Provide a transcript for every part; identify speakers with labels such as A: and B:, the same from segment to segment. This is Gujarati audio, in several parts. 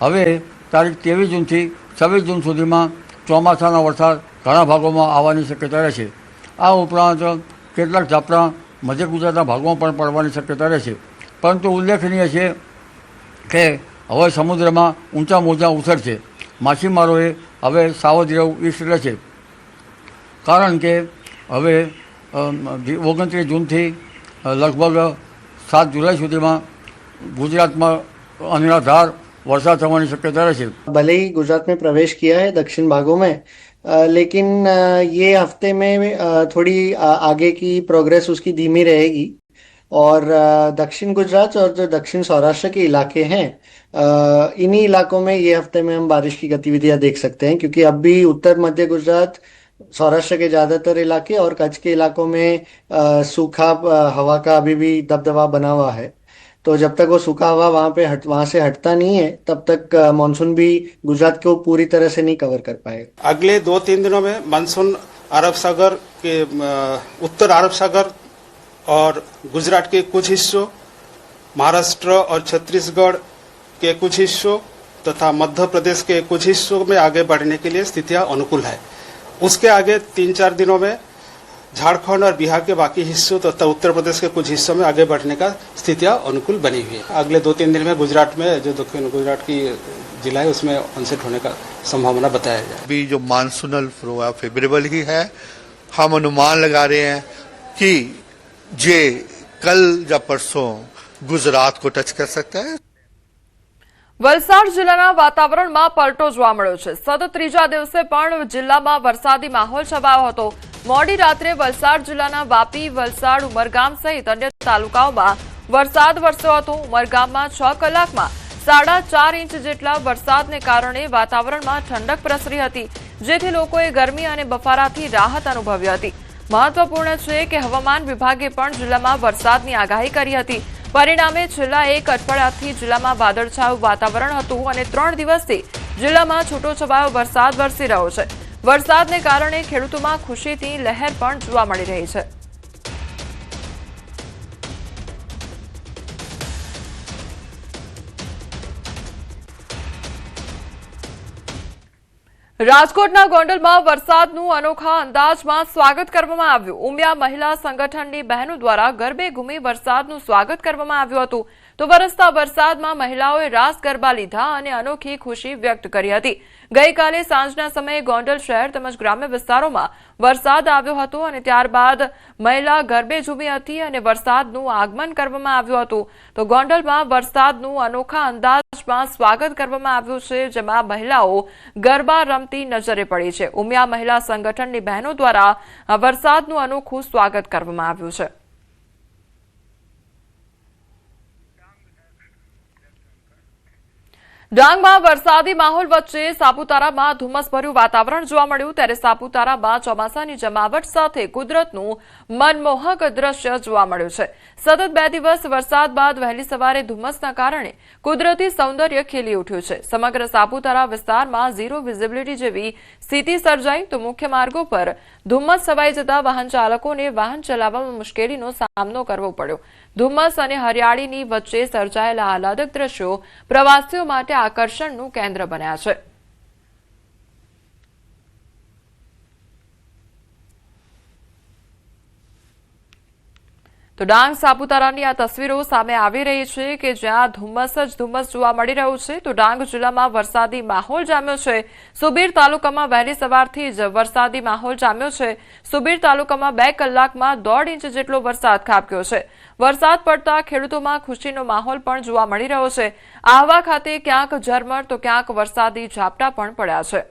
A: હવે તારીખ 23 જૂનથી 26 જૂન સુધીમાં ચોમાસાનો વરસાદ ઘણા ભાગોમાં આવવાની શક્યતા રહેશે। આ ઉપરાંત કેટલાક ઝાપટા મધ્ય ગુજરાતના ભાગોમાં પણ પડવાની શક્યતા રહેશે। પરંતુ ઉલ્લેખનીય છે કે હવે સમુદ્રમાં ઊંચા મોજા ઉછળશે। માછીમારોએ હવે સાવધ રહેવું ઈચ્છે છે, કારણ કે હવે 29 જૂનથી લગભગ 7 जुलाई સુધીમાં ગુજરાતમાં અનરાધાર वर्षा होने की शक्यता है।
B: भले ही गुजरात में प्रवेश किया है दक्षिण भागों में, लेकिन ये हफ्ते में थोड़ी आगे की प्रोग्रेस उसकी धीमी रहेगी और दक्षिण गुजरात और जो दक्षिण सौराष्ट्र के इलाके हैं इन्हीं इलाकों में ये हफ्ते में हम बारिश की गतिविधियां देख सकते हैं, क्योंकि अब भी उत्तर मध्य गुजरात, सौराष्ट्र के ज़्यादातर इलाके और कच्छ के इलाकों में सूखा हवा का अभी भी दबदबा बना हुआ है। तो जब तक वो सूखा हवा वहां से हटता नहीं है तब तक मानसून भी गुजरात को पूरी तरह से नहीं कवर कर पाएगा।
C: अगले 2-3 दिनों में मानसून अरब सागर के उत्तर अरब सागर और गुजरात के कुछ हिस्सों, महाराष्ट्र और छत्तीसगढ़ के कुछ हिस्सों तथा मध्य प्रदेश के कुछ हिस्सों में आगे बढ़ने के लिए स्थितियां अनुकूल है। उसके आगे 3-4 दिनों में झारखंड और बिहार के बाकी हिस्सों तथा उत्तर प्रदेश के कुछ हिस्सों में आगे बढ़ने का स्थितियां अनुकूल बनी हुई है। अगले 2-3 दिन में गुजरात में जो दक्षिण गुजरात की जिला है उसमें ऑनसेट होने का संभावना बताया जाए।
D: अभी जो मानसूनल फ्लो है फेवरेबल ही है। हम अनुमान लगा रहे हैं कि ये कल या परसों गुजरात को टच कर सकता है।
E: વલસાડ જિલ્લાના વાતાવરણમાં પલટો જોવા મળ્યો છે। સતત ત્રીજા દિવસે પણ જિલ્લામાં વરસાદી માહોલ છવાયો હતો। મોડી રાત્રે વલસાડ જિલ્લાના વાપી, વલસાડ, ઉમરગામ સહિત અન્ય તાલુકાઓમાં વરસાદ વરસ્યો હતો। ઉમરગામમાં 6 કલાકમાં 4.5 ઇંચ જેટલા વરસાદને કારણે વાતાવરણમાં ઠંડક પ્રસરી હતી, જેથી લોકોએ ગરમી અને બફારાથી રાહત અનુભવી હતી। મહત્વપૂર્ણ છે કે હવામાન વિભાગે પણ જિલ્લામાં વરસાદની આગાહી કરી હતી। પરિણામે છેલ્લા 1 અઠવાડિયાથી જિલ્લામાં વાદળછાયું વાતાવરણ હતું અને 3 દિવસથી જિલ્લામાં છૂટોછવાયો વરસાદ વરસી રહ્યો છે। વરસાદને કારણે ખેડૂતોમાં ખુશીની લહેર પણ જોવા મળી રહી છે। રાજકોટના ગોંડલમાં વરસાદનું અનોખા અંદાજમાં સ્વાગત કરવામાં આવ્યું। ઉમિયા મહિલા સંગઠનની બહેનો દ્વારા ગરબે ઘૂમી વરસાદનું સ્વાગત કરવામાં આવ્યું હતું। તો વરસતા વરસાદમાં મહિલાઓએ રાસ ગરબા લીધા અને અનોખી ખુશી વ્યક્ત કરી હતી। ગઈકાલે સાંજના સમયે ગોંડલ શહેર તેમજ ગ્રામ્ય વિસ્તારોમાં વરસાદ આવ્યો હતો અને ત્યારબાદ મહિલા ગરબે ઝૂમી હતી અને વરસાદનું આગમન કરવામાં આવ્યું હતું। તો ગોંડલમાં વરસાદનું અનોખા અંદાજમાં સ્વાગત કરવામાં આવ્યું છે, જેમાં મહિલાઓ ગરબા રમતી નજરે પડી છે। ઉમિયા મહિલા સંગઠનની બહેનો દ્વારા વરસાદનું અનોખું સ્વાગત કરવામાં આવ્યું છે। ડાંગમાં વરસાદી માહોલ વચ્ચે સાપુતારામાં ધુમ્મસભર્યું વાતાવરણ જોવા મળ્યું, ત્યારે સાપુતારામાં ચોમાસાની જમાવટ સાથે કુદરતનું મનમોહક દ્રશ્ય જોવા મળ્યું છે। સતત 2 દિવસ વરસાદ બાદ વહેલી સવારે ધુમ્મસના કારણે કુદરતી સૌંદર્ય ખીલી ઉઠ્યું છે। સમગ્ર સાપુતારા વિસ્તારમાં ઝીરો વિઝિબિલિટી જેવી સ્થિતિ સર્જાઈ, તો મુખ્ય માર્ગો પર ધુમ્મસ છવાઈ જતા વાહન ચાલકોને વાહન ચલાવવામાં મુશ્કેલીનો સામનો કરવો પડ્યો। ધુમ્મસ અને હરિયાળીની વચ્ચે સર્જાયેલા આહલાદક દ્રશ્યો પ્રવાસીઓ માટે આકર્ષણનું કેન્દ્ર બન્યા છે। તો ડાંગ સાપુતારાની આ તસવીરો સામે આવી રહી છે કે જ્યાં ધુમ્મસ જ ધુમ્મસ જોવા મળી રહ્યું છે। તો ડાંગ જિલ્લામાં વરસાદી માહોલ જામ્યો છે। સુબીર તાલુકામાં વહેલી સવારથી જ વરસાદી માહોલ જામ્યો છે। સુબીર તાલુકામાં 2 કલાકમાં 1.5 ઇંચ જેટલો વરસાદ ખાબક્યો છે। વરસાદ પડતા ખેડૂતોમાં ખુશીનો માહોલ પણ જોવા મળી રહ્યો છે। આહવા ખાતે ક્યાંક ઝરમર તો ક્યાંક વરસાદી ઝાપટા પણ પડ્યા છે।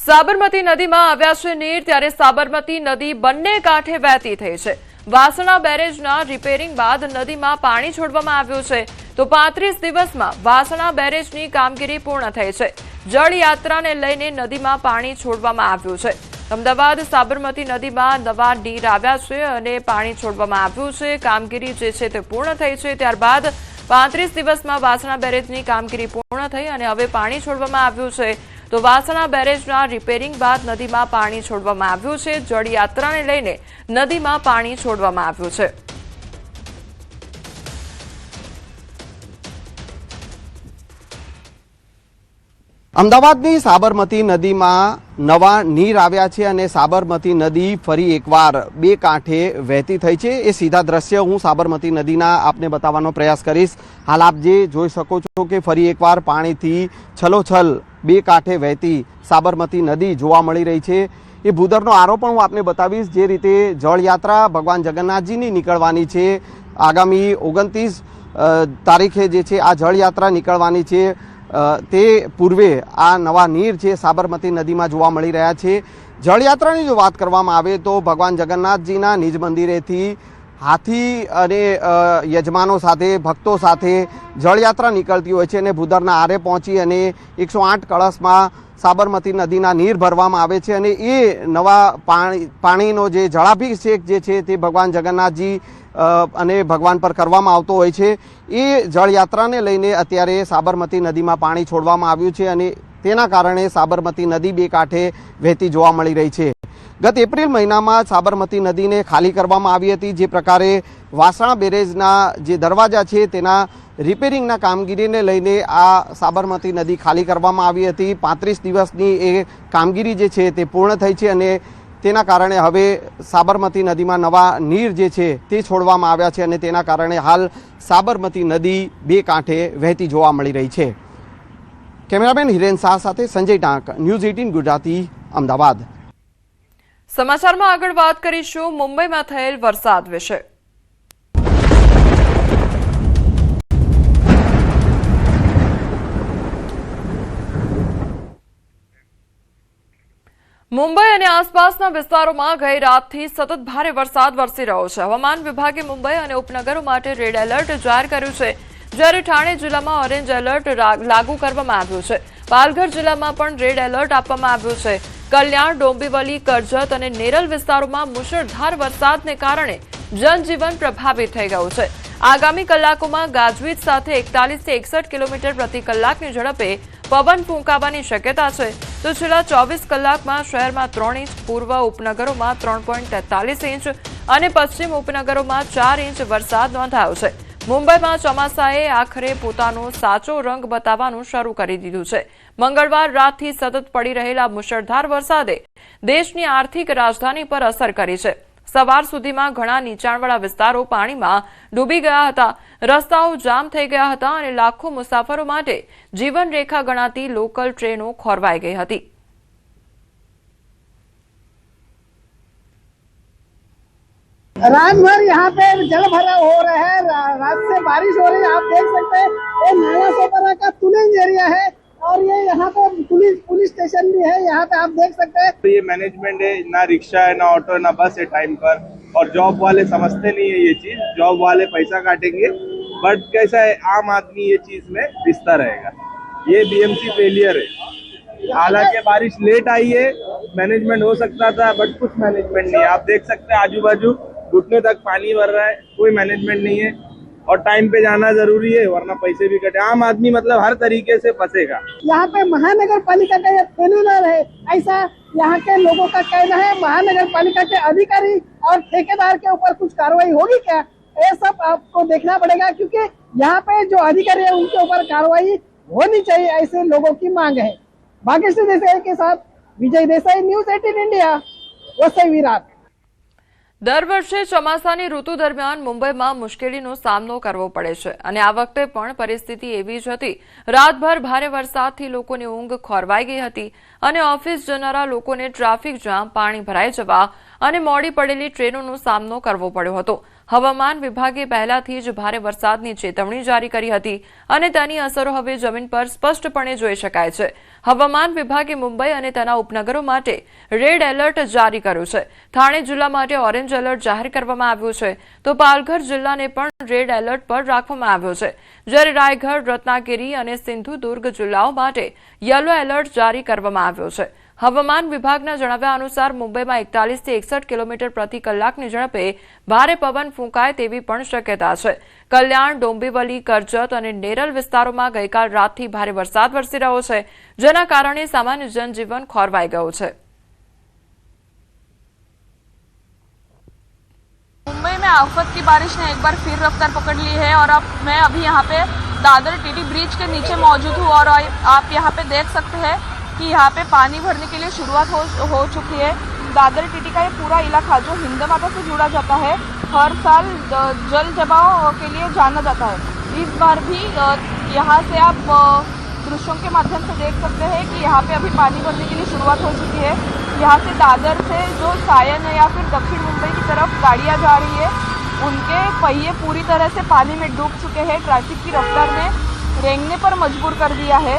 E: સાબરમતી નદીમાં આવ્યા છે નીર, ત્યારે સાબરમતી નદી બંને કાંઠે વહેતી થઈ છે। વાસણા બેરેજના રિપેરિંગ બાદ નદીમાં પાણી છોડવામાં આવ્યું છે। તો 35 દિવસમાં વાસણા બેરેજની કામગીરી પૂર્ણ થઈ છે। જળયાત્રાને લઈને નદીમાં પાણી છોડવામાં આવ્યું છે। અમદાવાદ સાબરમતી નદીમાં નવા નીર આવ્યા છે અને પાણી છોડવામાં આવ્યું છે। કામગીરી જે છે તે પૂર્ણ થઈ છે। ત્યારબાદ 35 દિવસમાં વાસણા બેરેજની કામગીરી પૂર્ણ થઈ અને હવે પાણી છોડવામાં આવ્યું છે। તો વાસણા બેરેજના રિપેરિંગ બાદ નદીમાં પાણી છોડવામાં આવ્યું છે। જળયાત્રાને લઈને નદીમાં પાણી છોડવામાં આવ્યું છે।
F: અમદાવાદની સાબરમતી નદીમાં નવા નીર આવ્યા છે અને સાબરમતી નદી ફરી એકવાર બે કાંઠે વહેતી થઈ છે। એ સીધા દ્રશ્ય હું સાબરમતી નદીના આપને બતાવવાનો પ્રયાસ કરીશ। હાલ આપ જે જોઈ શકો છો કે ફરી એકવાર પાણીથી છલોછલ બે કાંઠે વહેતી સાબરમતી નદી જોવા મળી રહી છે। એ ભૂદરનો આરો પણ હું આપને બતાવીશ। જે રીતે જળયાત્રા ભગવાન જગન્નાથજીની નીકળવાની છે, આગામી 29 તારીખે જે છે આ જળયાત્રા નીકળવાની છે, તે પૂર્વે આ નવા નીર છે સાબરમતી નદીમાં જોવા મળી રહ્યા છે। જળયાત્રાની જો વાત કરવામાં આવે તો ભગવાન જગન્નાથજીના નિજ મંદિરેથી હાથી અને યજમાનો સાથે, ભક્તો સાથે જળયાત્રા નીકળતી હોય છે અને ભૂદરના આરે પહોંચી અને 108 કળશમાં સાબરમતી નદીના નીર ભરવામાં આવે છે અને એ નવા પાણીનો જે જળાભિષેક જે છે તે ભગવાન જગન્નાથજી અને ભગવાન પર કરવામાં આવતો હોય છે। એ જળયાત્રાને લઈને અત્યારે સાબરમતી નદીમાં પાણી છોડવામાં આવ્યું છે અને તેના કારણે સાબરમતી નદી બે કાંઠે વહેતી જોવા મળી રહી છે। ગત એપ્રિલ મહિનામાં સાબરમતી નદીને ખાલી કરવામાં આવી હતી। જે પ્રકારે વાસણા બેરેજના જે દરવાજા છે તેના રિપેરિંગના કામગીરીને લઈને આ સાબરમતી નદી ખાલી કરવામાં આવી હતી। 35 દિવસની એ કામગીરી જે છે તે પૂર્ણ થઈ છે અને તેના કારણે હવે સાબરમતી નદીમાં નવા નીર જે છે તે છોડવામાં આવ્યા છે અને તેના કારણે હાલ સાબરમતી નદી બે કાંઠે વહેતી જોવા મળી રહી છે। કેમેરામેન હિરેન શાહ સાથે સંજય ટાંક, ન્યૂઝ 18 ગુજરાતી, અમદાવાદ।
E: સમાચારમાં આગળ વાત કરીશું મુંબઈમાં થયેલ વરસાદ વિશે। મુંબઈ અને આસપાસના વિસ્તારોમાં ગઈ રાતથી સતત ભારે વરસાદ વરસી રહ્યો છે। હવામાન વિભાગે મુંબઈ અને ઉપનગરો માટે રેડ એલર્ટ જાહેર કર્યું છે, જ્યારે ઠાણે જિલ્લામાં ઓરેન્જ એલર્ટ લાગુ કરવામાં આવ્યું છે। પાલઘર જિલ્લામાં પણ રેડ એલર્ટ આપવામાં આવ્યું છે। કલ્યાણ, ડોંબિવલી, કરજત અને નેરલ વિસ્તારોમાં મુશળધાર વરસાદને કારણે જનજીવન પ્રભાવિત થઈ ગયું છે। આગામી કલાકોમાં ગાજવીજ સાથે 41 થી 61 કિલોમીટર પ્રતિ કલાકની ઝડપે પવન ફૂંકાવાની શક્યતા છે। તો છેલ્લા 24 કલાકમાં શહેરમાં 3 ઇંચ, પૂર્વ ઉપનગરોમાં 3.43 ઇંચ અને પશ્ચિમ ઉપનગરોમાં 4 ઇંચ વરસાદ નોંધાયો છે। મુંબઈમાં ચોમાસાએ આખરે પોતાનો સાચો રંગ બતાવવાનું શરૂ કરી દીધું છે। મંગળવાર રાતથી સતત પડી રહેલા મુશળધાર વરસાદે દેશની આર્થિક રાજધાની પર અસર કરી છે। સવાર સુધીમાં ઘણા નીચાણવાળા વિસ્તારો પાણીમાં ડૂબી ગયા હતા, રસ્તાઓ જામ થઈ ગયા હતા અને લાખો મુસાફરો માટે જીવનરેખા ગણાતી લોકલ ટ્રેનો ખોરવાઈ ગઈ હતી।
G: रात भर यहाँ पे जल भरा हो रहा है, रात से बारिश हो रही है। आप देख सकते हैं ये नाला सोपारा का तुलेंज एरिया है और ये यहाँ पे पुलिस स्टेशन भी है। यहाँ पे आप देख सकते हैं
H: ये मैनेजमेंट है, ना रिक्शा है, ना ऑटो है, ना बस है टाइम पर। और जॉब वाले समझते नहीं है ये चीज। जॉब वाले पैसा काटेंगे, बट कैसा है आम आदमी ये चीज में पिसता रहेगा। ये बीएमसी फेलियर है। हालांकि बारिश लेट आई है, मैनेजमेंट हो सकता था, बट कुछ मैनेजमेंट नहीं है। आप देख सकते हैं आजू बाजू घुटने तक पानी भर रहा है, कोई मैनेजमेंट नहीं है। और टाइम पे जाना जरूरी है, वरना पैसे भी कटे। आम आदमी मतलब हर तरीके से फंसेगा।
G: यहाँ पे महानगर पालिका का फेल्यूर है, ऐसा यहाँ के लोगों का कहना है। महानगर पालिका के अधिकारी और ठेकेदार के ऊपर कुछ कार्रवाई होगी क्या, ये सब आपको देखना पड़ेगा, क्योंकि यहाँ पे जो अधिकारी है उनके ऊपर कार्रवाई होनी चाहिए, ऐसे लोगों की मांग है। भाग्यश्री देसाई के साथ विजय देसाई, न्यूज़ 18 इंडिया, वसई विरार।
E: દર વર્ષે ચોમાસાની ઋતુ દરમિયાન મુંબઈમાં મુશ્કેલીનો સામનો કરવો પડે છે અને આ વખતે પણ પરિસ્થિતિ એવી જ હતી। રાતભર ભારે વરસાદથી લોકોની ઊંઘ ખોરવાઈ ગઈ હતી અને ઓફિસ જનારા લોકોને ટ્રાફિક જામ, પાણી ભરાઈ જવા અને મોડી પડેલી ટ્રેનોનો સામનો કરવો પડ્યો હતો। હવામાન વિભાગે પહેલાથી જ ભારે વરસાદની ચેતવણી જારી કરી હતી અને તેની અસરો હવે જમીન પર સ્પષ્ટપણે જોઈ શકાય છે। હવામાન વિભાગે મુંબઈ અને તેના ઉપનગરો માટે રેડ એલર્ટ જારી કર્યું છે। ઠાણે જિલ્લા માટે ઓરેન્જ એલર્ટ જાહેર કરવામાં આવ્યું છે, તો પાલઘર જિલ્લાને પણ રેડ એલર્ટ પર રાખવામાં આવ્યો છે, જ્યારે રાયગઢ, રત્નાગીરી અને સિંધુદુર્ગ જિલ્લાઓ માટે યલો એલર્ટ જારી કરવામાં આવ્યો છે। હવામાન વિભાગના જણાવ્યા અનુસાર મુંબઈમાં 41 થી 61 કિલોમીટર પ્રતિ કલાકની ઝડપે ભારે પવન ફૂંકાય તેવી પણ શક્યતા છે। કલ્યાણ, ડોંબિવલી, કરજત અને નેરલ વિસ્તારોમાં ગઈકાલ રાતથી ભારે વરસાદ વરસી રહ્યો છે, જેના કારણે સામાન્ય જનજીવન ખોરવાઈ ગયું છે।
I: मुंबई में आफत की बारिश ने एक बार फिर रफ्तार पकड़ ली है और अब मैं अभी यहाँ पे दादर टीटी ब्रिज के नीचे मौजूद हूँ और आप यहाँ पे देख सकते हैं कि यहाँ पे पानी भरने के लिए शुरुआत हो चुकी है। दादर टीटी का ये पूरा इलाका जो हिंद माता से जुड़ा जाता है, हर साल जल जमाव के लिए जाना जाता है। इस बार भी यहाँ से आप दृश्यों के माध्यम से देख सकते हैं कि यहाँ पे अभी पानी भरने के लिए शुरुआत हो चुकी है। यहाँ से दादर से जो सायन या फिर दक्षिण मुंबई की तरफ गाड़ियाँ जा रही है, उनके पहिए पूरी तरह से पानी में डूब चुके हैं। ट्रैफिक की रफ्तार ने रेंगने पर मजबूर कर दिया है।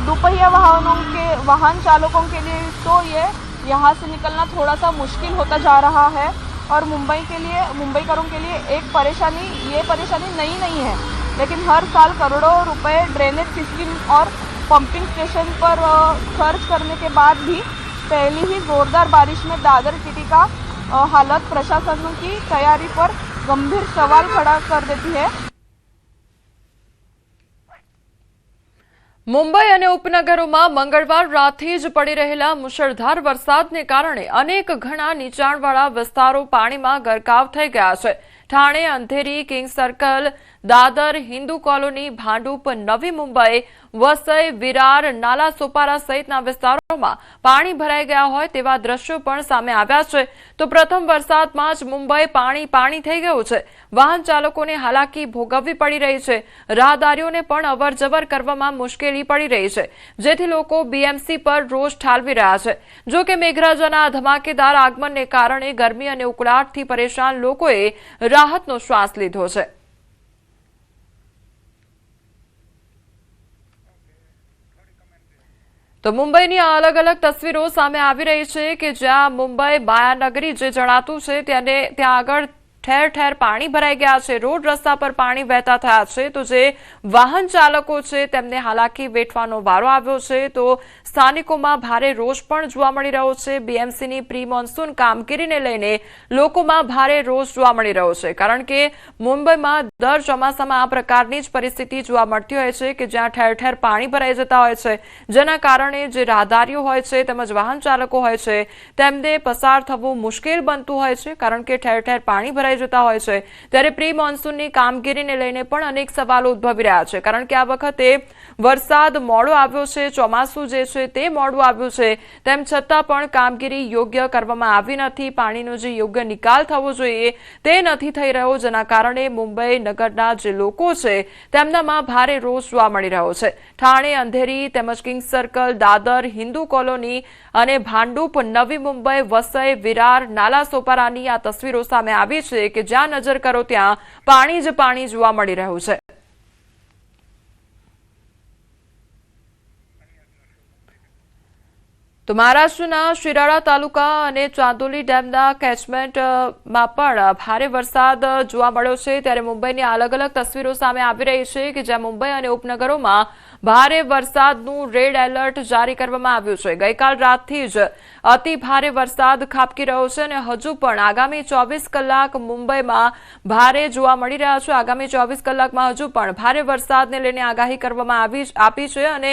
I: दोपहिया वाहन चालकों के लिए तो ये यहाँ से निकलना थोड़ा सा मुश्किल होता जा रहा है और मुंबईकरों के लिए ये परेशानी नई नहीं है, लेकिन हर साल करोड़ों रुपए ड्रेनेज सिस्टम और पंपिंग स्टेशन पर खर्च करने के बाद भी पहली ही जोरदार बारिश में दादर टीटी का हालत प्रशासन की तैयारी पर गंभीर सवाल खड़ा कर देती है।
E: મુંબઈ અને ઉપનગરોમાં મંગળવાર રાતથી જ પડી રહેલા મુશળધાર વરસાદને કારણે અનેક ઘણા નીચાણવાળા વિસ્તારો પાણીમાં ગરકાવ થઈ ગયા છે। ઠાણે, અંધેરી, કિંગ સર્કલ, દાદર, હિન્દુ કોલોની, ભાંડુપ, નવી મુંબઈ, વસઈ, વિરાર, નાલા સોપારા સહિતના વિસ્તારોમાં પાણી ભરાઈ ગયા હોય તેવા દ્રશ્યો પણ સામે આવ્યા છે। તો પ્રથમ વરસાદમાં જ મુંબઈ પાણી થઈ ગયું છે। વાહન ચાલકોને હાલાકી ભોગવવી પડી રહી છે। રાહદારીઓને પણ અવરજવર કરવામાં મુશ્કેલી પડી રહી છે, જેથી લોકો બીએમસી પર રોષ ઠાલવી રહ્યા છે। જો કે મેઘરાજાના ધમાકેદાર આગમનને કારણે ગરમી અને ઉકળાટથી પરેશાન લોકોએ રાહતનો શ્વાસ લીધો છે। તો મુંબઈની અલગ અલગ તસવીરો સામે આવી રહી છે કે જ્યાં મુંબઈ માયાનગરી જે જણાતું છે ત્યાં આગળ ઠેર ઠેર પાણી ભરાઈ ગયા છે। રોડ રસ્તા પર પાણી વહેતા થયા છે। તો જે વાહન ચાલકો છે તેમને હાલાકી વેઠવાનો વારો આવ્યો છે। તો સ્થાનિકોમાં ભારે રોષ પણ જોવા મળી રહ્યો છે। બીએમસીની પ્રી મોન્સૂન કામગીરીને લઈને લોકોમાં ભારે રોષ જોવા મળી રહ્યો છે, કારણ કે મુંબઈમાં દર ચોમાસામાં આ પ્રકારની જ પરિસ્થિતિ જોવા મળતી હોય છે કે જ્યાં ઠેર ઠેર પાણી ભરાઈ જતા હોય છે, જેના કારણે જે રાહદારીઓ હોય છે તેમજ વાહન ચાલકો હોય છે તેમને પસાર થવું મુશ્કેલ બનતું હોય છે, કારણ કે ઠેર ઠેર પાણી ભરાઈ જતા હોય છે। ત્યારે પ્રી મોન્સૂનની કામગીરીને લઈને પણ અનેક સવાલો ઉદ્ભવી રહ્યા છે, કારણ કે આ વખતે વરસાદ મોડો આવ્યો છે, ચોમાસું જે છે તે મોડું આવ્યું છે, તેમ છતાં પણ કામગીરી યોગ્ય કરવામાં આવી નથી। પાણીનો જે યોગ્ય નિકાલ થવો જોઈએ તે નથી થઈ રહ્યો, જેના કારણે મુંબઈ નગરના જે લોકો છે તેમનામાં ભારે રોષ જોવા મળી રહ્યો છે। ઠાણે, અંધેરી તેમજ કિંગ સર્કલ, દાદર, હિન્દુ કોલોની અને ભાંડુપ, નવી મુંબઈ, વસઈ, વિરાર, નાલા સોપારાની આ તસવીરો સામે આવી છે કે જ્યાં નજર કરો ત્યાં પાણી જ પાણી જોવા મળી રહ્યું છે। તો મહારાષ્ટ્રના શિરાળા તાલુકા અને ચાંદોલી ડેમના કેચમેન્ટમાં પણ ભારે વરસાદ જોવા મળ્યો છે। ત્યારે મુંબઈની અલગ અલગ તસવીરો સામે આવી રહી છે કે જ્યાં મુંબઈ અને ઉપનગરોમાં ભારે વરસાદનું રેડ એલર્ટ જારી કરવામાં આવ્યું છે। ગઈકાલ રાતથી જ અતિ ભારે વરસાદ ખાબકી રહ્યો છે અને હજુ પણ આગામી 24 કલાક મુંબઈમાં ભારે જોવા મળી રહ્યા છે। આગામી 24 કલાકમાં હજુ પણ ભારે વરસાદને લઈને આગાહી કરવામાં આપી છે અને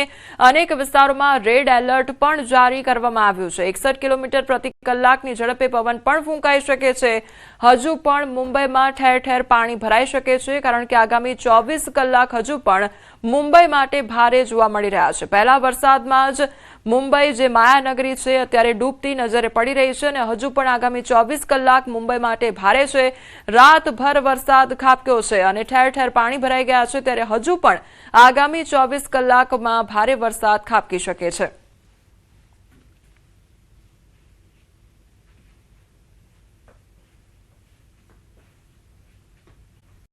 E: અનેક વિસ્તારોમાં રેડ એલર્ટ પણ જારી કરવામાં આવ્યું છે। 61 કિલોમીટર પ્રતિ કલાકની ઝડપે પવન પણ ફૂંકાઈ શકે છે। હજુ પણ મુંબઈમાં ઠેર ઠેર પાણી ભરાઈ શકે છે, કારણ કે આગામી 24 કલાક હજુ પણ મુંબઈ માટે ભારે જોવા મળી રહ્યા છે। પહેલા વરસાદમાં જ મુંબઈ જે માયાનગરી છે અત્યારે ડૂબતી નજરે પડી રહી છે અને હજુ પણ આગામી 24 કલાક મુંબઈ માટે ભારે છે। રાતભર વરસાદ ખાબક્યો છે અને ઠેર ઠેર પાણી ભરાઈ ગયા છે, ત્યારે હજુ પણ આગામી 24 કલાકમાં ભારે વરસાદ ખાબકી શકે છે।